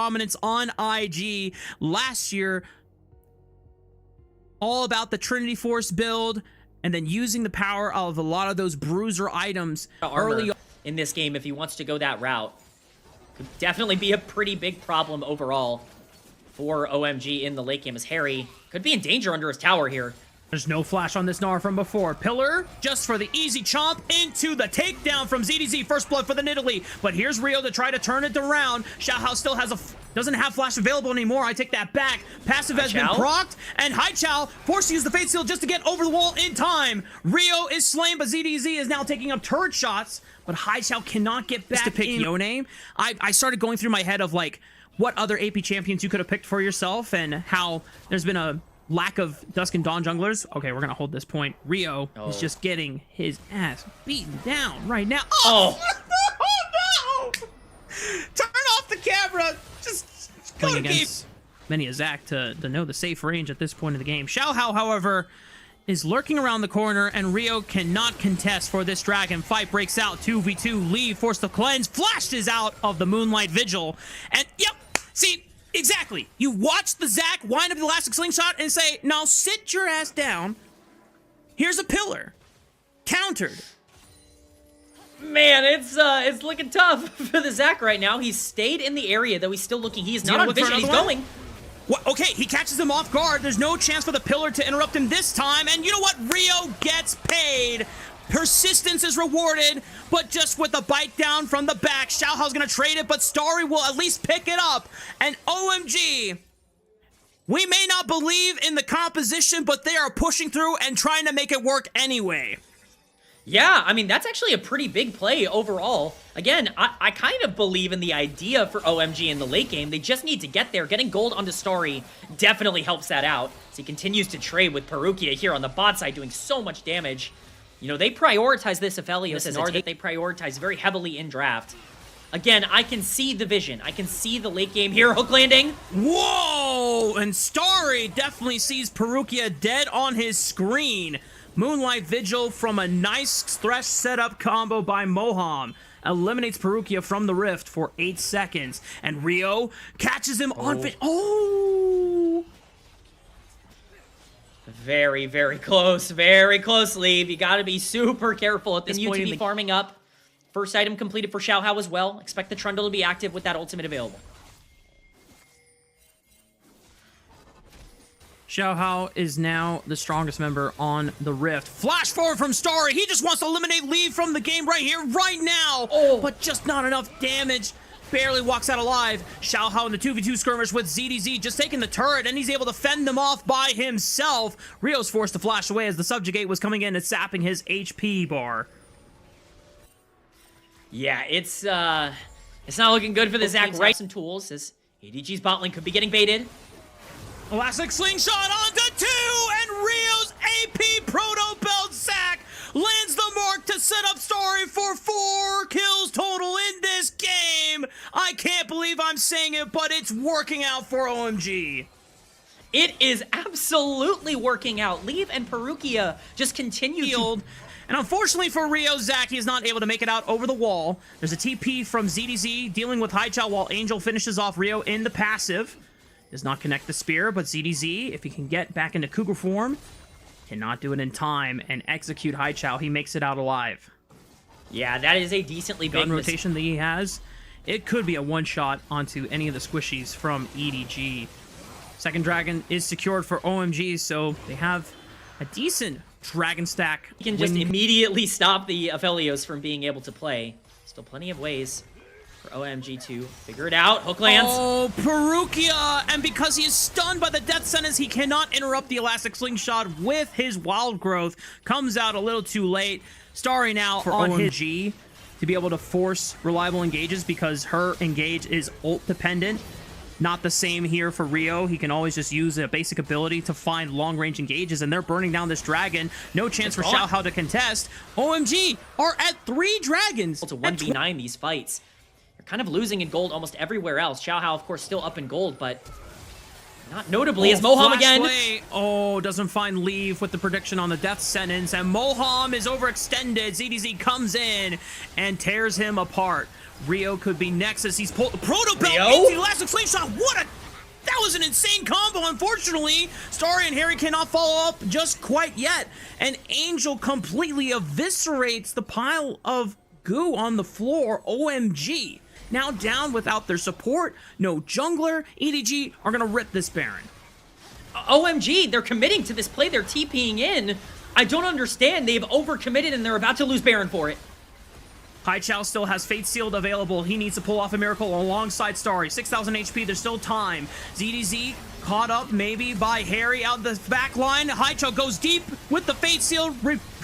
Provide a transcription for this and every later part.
dominance on IG last year, all about the Trinity Force build, and then using the power of a lot of those bruiser items early in this game if he wants to go that route. Could definitely be a pretty big problem overall for OMG in the late game, as Harry could be in danger under his tower here. There's no flash on this Gnar from before. Pillar, just for the easy chomp into the takedown from ZDZ. First blood for the Nidalee. But here's Rio to try to turn it around. Xiao still has doesn't have flash available anymore. I take that back. Passive has been procced, and Xiao forced to use the Fate Seal just to get over the wall in time. Rio is slain, but ZDZ is now taking up turret shots. But Xiao cannot get back to pick Yone. I started going through my head of like what other AP champions you could have picked for yourself, and how there's been a lack of Dusk and Dawn junglers. Okay, we're gonna hold this point. Rio is just getting his ass beaten down right now. Oh, oh no! Turn off the camera. Just go against many a Zac to know the safe range at this point in the game. Xiao, however, is lurking around the corner, and Rio cannot contest for this dragon. Fight breaks out. 2v2. Leave, forced to cleanse. Flashes out of the Moonlight Vigil. And, yep, see, exactly. You watch the Zac wind up the elastic slingshot and say, now sit your ass down. Here's a pillar. Countered. Man, it's looking tough for the Zac right now. He's stayed in the area, though he's still looking. He's not on vision. He's going. What? Okay, he catches him off guard. There's no chance for the pillar to interrupt him this time. And you know what? Rio gets paid. Persistence is rewarded, but just with a bite down from the back. Xiaohao's going to trade it, but Starry will at least pick it up. And OMG, we may not believe in the composition, but they are pushing through and trying to make it work anyway. Yeah, I mean, that's actually a pretty big play overall. Again, I kind of believe in the idea for OMG in the late game. They just need to get there. Getting gold onto Starry definitely helps that out. As he continues to trade with Perukia here on the bot side, doing so much damage. You know, they prioritize this Aphelios as a take. They prioritize very heavily in draft. Again, I can see the vision. I can see the late game here. Hook landing. Whoa! And Starry definitely sees Perukia dead on his screen. Moonlight Vigil from a nice Thresh setup combo by Moham eliminates Perukia from the rift for 8 seconds. And Rio catches him on... Oh! Very, very close. Very close, Leave. You got to be super careful at this point. UTB farming up. First item completed for Xiao as well. Expect the Trundle to be active with that ultimate available. Xiao is now the strongest member on the Rift. Flash forward from Starry. He just wants to eliminate Leave from the game right here, right now. But just not enough damage. Barely walks out alive. Xiao in the 2v2 skirmish with ZDZ just taking the turret, and he's able to fend them off by himself. Rio's forced to flash away as the Subjugate was coming in and sapping his HP bar. Yeah, it's not looking good for the Zac. Right, some tools as EDG's bot lane could be getting baited. Elastic slingshot onto 2, and Rio's AP proto belt Zac lands the mark to set up Starry for 4 kills total in this game. I can't believe I'm saying it, but it's working out for OMG. It is absolutely working out. Leave and Perukia just continue to... And unfortunately for Rio, Zac, he is not able to make it out over the wall. There's a TP from ZDZ dealing with Xiao while Angel finishes off Rio in the passive. Does not connect the spear, but ZDZ, if he can get back into Cougar form, cannot do it in time and execute Xiao. He makes it out alive. Yeah, that is a decently big gun rotation that he has. It could be a one-shot onto any of the squishies from EDG. Second dragon is secured for OMG, so they have a decent dragon stack. He can just immediately stop the Aphelios from being able to play. Still plenty of ways for OMG to figure it out. Hook lands. Oh, Perukia! And because he is stunned by the death sentence, he cannot interrupt the elastic slingshot with his wild growth. Comes out a little too late. Starry now for on OMG to be able to force reliable engages because her engage is ult dependent. Not the same here for Rio. He can always just use a basic ability to find long-range engages, and they're burning down this dragon. No chance for Xiao to contest. OMG are at 3 dragons. To 1v9 these fights. They're kind of losing in gold almost everywhere else. Xiao, of course, still up in gold, but Not notably is Moham again. Play. Oh, doesn't find leave with the prediction on the death sentence, and Moham is overextended. ZDZ comes in and tears him apart. Rio could be next as he's pulled Proto Belt into the elastic slingshot. That was an insane combo. Unfortunately, Starry and Harry cannot follow up just quite yet, and Angel completely eviscerates the pile of goo on the floor. OMG. Now down without their support, no jungler. EDG are gonna rip this Baron. OMG, they're committing to this play. They're TPing in. I don't understand. They've overcommitted and they're about to lose Baron for it. Xiao still has Fate Sealed available. He needs to pull off a miracle alongside Starry. 6,000 HP, there's still time. ZDZ caught up maybe by Harry out the back line. Xiao goes deep with the Fate Sealed,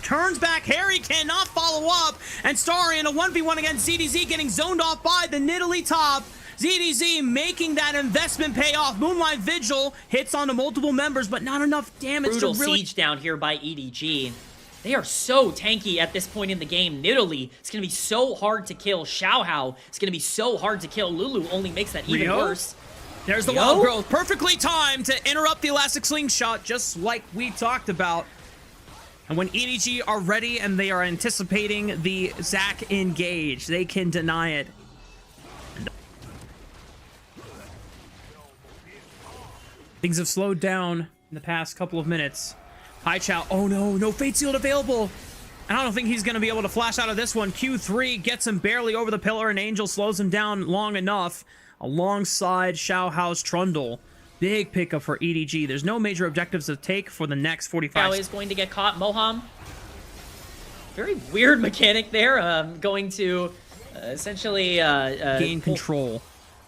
turns back. Harry cannot follow up, and Starry in a 1v1 against ZDZ getting zoned off by the Nidalee top. ZDZ making that investment pay off. Moonlight Vigil hits onto multiple members, but not enough damage Brutal to really... siege down here by EDG. They are so tanky at this point in the game. Nidalee, it's going to be so hard to kill. Xiao, it's going to be so hard to kill. Lulu only makes that even worse. There's the wild growth. Perfectly timed to interrupt the elastic slingshot, just like we talked about. And when EDG are ready and they are anticipating the Zac engage, they can deny it. Things have slowed down in the past couple of minutes. Xiao, oh no, no Fate Sealed available. And I don't think he's going to be able to flash out of this one. Q3 gets him barely over the pillar, and Angel slows him down long enough alongside Xiao's Trundle. Big pickup for EDG. There's no major objectives to take for the next 45. Xiao is going to get caught. Moham. Very weird mechanic there. Going to essentially gain control.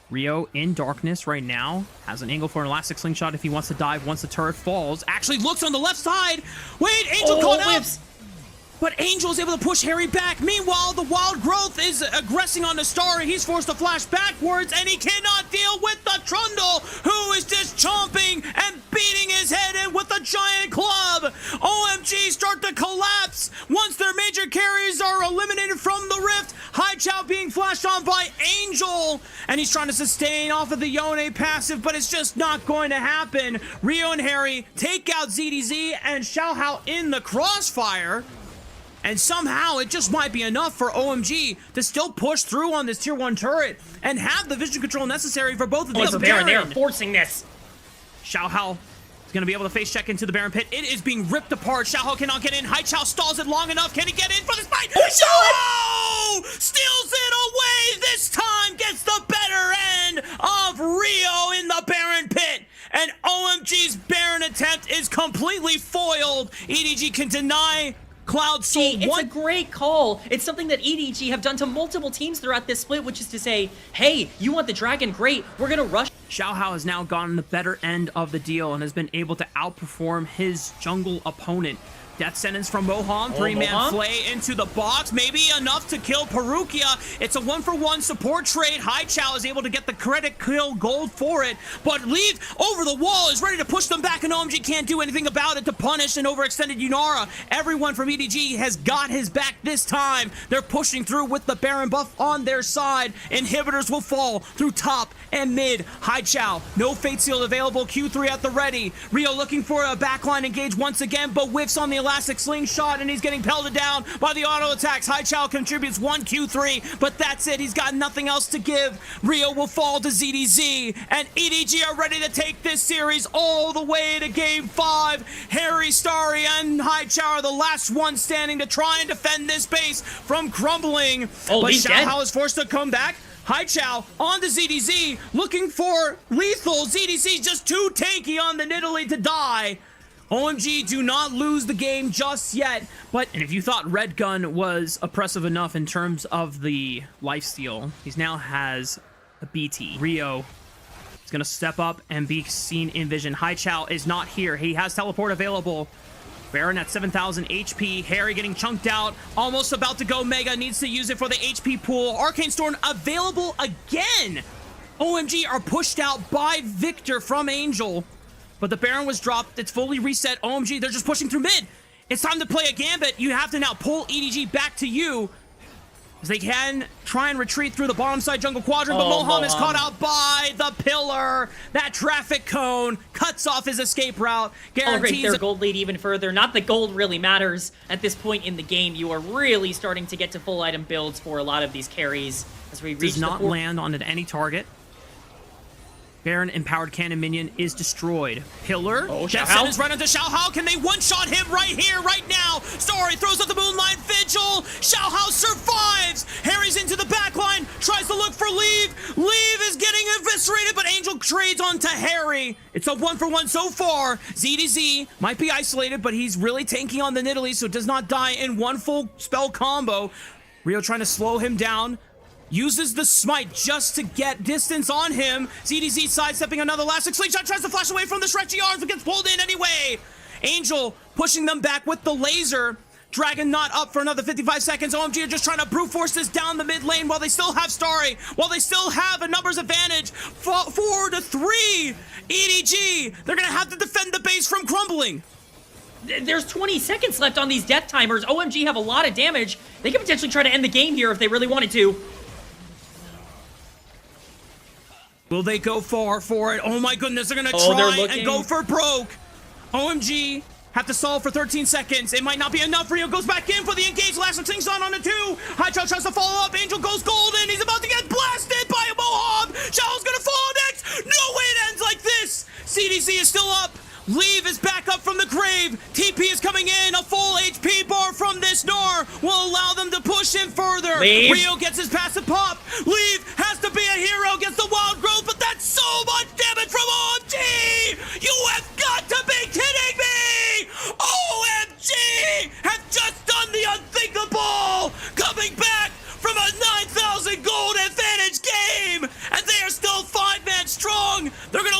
Rio in darkness right now. Has an angle for an elastic slingshot if he wants to dive once the turret falls. Actually looks on the left side. Wait, Angel caught up. But Angel is able to push Harry back. Meanwhile, the wild growth is aggressing on the Starry. He's forced to flash backwards, and he cannot deal with the Trundle, who is just chomping and beating his head in with a giant club. OMG start to collapse once their major carries are eliminated from the rift. Xiao being flashed on by Angel, and he's trying to sustain off of the Yone passive, but it's just not going to happen. Rio and Harry take out ZDZ and Xiao in the crossfire. And somehow it just might be enough for OMG to still push through on this tier 1 turret and have the vision control necessary for both of these. The Baron, they are forcing this. Xiao is going to be able to face check into the Baron pit. It is being ripped apart. Xiao cannot get in. Xiao stalls it long enough. Can he get in for this fight? Xiao steals it away. This time gets the better end of Rio in the Baron pit. And OMG's Baron attempt is completely foiled. EDG can deny Cloud Soul. It's a great call. It's something that EDG have done to multiple teams throughout this split, which is to say, hey, you want the dragon? Great. We're going to rush. Xiao has now gotten the better end of the deal and has been able to outperform his jungle opponent. Death sentence from Moham, 3-man flay into the box, maybe enough to kill Perukia. It's a 1-for-1 support trade. Xiao is able to get the credit kill gold for it, but leaves over the wall, is ready to push them back, and OMG can't do anything about it to punish an overextended Yunara. Everyone from EDG has got his back this time. They're pushing through with the Baron buff on their side. Inhibitors will fall through top and mid. Xiao, no Fate Sealed available. Q3 at the ready. Rio looking for a backline engage once again, but whiffs on the elastic slingshot, and he's getting pelted down by the auto attacks. Xiao contributes 1 Q3, but that's it. He's got nothing else to give. Rio will fall to ZDZ, and EDG are ready to take this series all the way to game 5. Harry, Starry, and Xiao are the last ones standing to try and defend this base from crumbling. Oh, but he's dead. Xiao is forced to come back. Xiao on to ZDZ, looking for lethal. ZDZ just too tanky on the Nidalee to die. OMG do not lose the game just yet, and if you thought Red Gun was oppressive enough in terms of the lifesteal, he now has a BT. Rio is going to step up and be seen in vision. Xiao is not here. He has teleport available. Baron at 7,000 HP. Harry getting chunked out. Almost about to go Mega. Needs to use it for the HP pool. Arcane Storm available again. OMG are pushed out by Victor from Angel. But the Baron was dropped. It's fully reset. OMG, they're just pushing through mid. It's time to play a gambit. You have to now pull EDG back to you. As they can try and retreat through the bottom side jungle quadrant, but Moham is caught out by the pillar. That traffic cone cuts off his escape route. Guarantees their gold lead even further. Not that gold really matters at this point in the game. You are really starting to get to full item builds for a lot of these carries as we reach does not land on any target. Baron empowered cannon minion is destroyed. Pillar. Oh, Xiao is right into Xiao. How can they one-shot him right here, right now? Story throws up the moonlight vigil. Xiao survives. Harry's into the backline. Tries to look for Leave. Leave is getting eviscerated, but Angel trades onto Harry. It's a 1-for-1 so far. ZDZ might be isolated, but he's really tanking on the Nidalee, so does not die in one full spell combo. Rio trying to slow him down. Uses the smite just to get distance on him. ZDZ sidestepping another elastic slingshot, tries to flash away from the stretchy arms, but gets pulled in anyway. Angel pushing them back with the laser. Dragon not up for another 55 seconds. OMG are just trying to brute force this down the mid lane while they still have Starry, while they still have a numbers advantage. 4-3 EDG. They're gonna have to defend the base from crumbling. There's 20 seconds left on these death timers. OMG have a lot of damage. They could potentially try to end the game here if they really wanted to. Will they go for it? Oh my goodness, they're gonna try and go for broke. OMG have to solve for 13 seconds. It might not be enough. Rio goes back in for the engage. Last thing's on a 2. Hydro tries to follow up. Angel goes golden. He's about to get blasted by a Mohawk. Xiao's gonna fall next. No way it ends like this. CDC is still up. Leave is back up from the grave. TP is coming in. A full HP bar from this Gnar will allow them to push him further. Leave. Rio gets his passive pop. Leave has to be a hero against the wild growth, but that's so much damage from OMG. You have got to be kidding me. OMG have just done the unthinkable. Coming back from a 9,000 gold advantage game, and they are still 5-man strong. They're gonna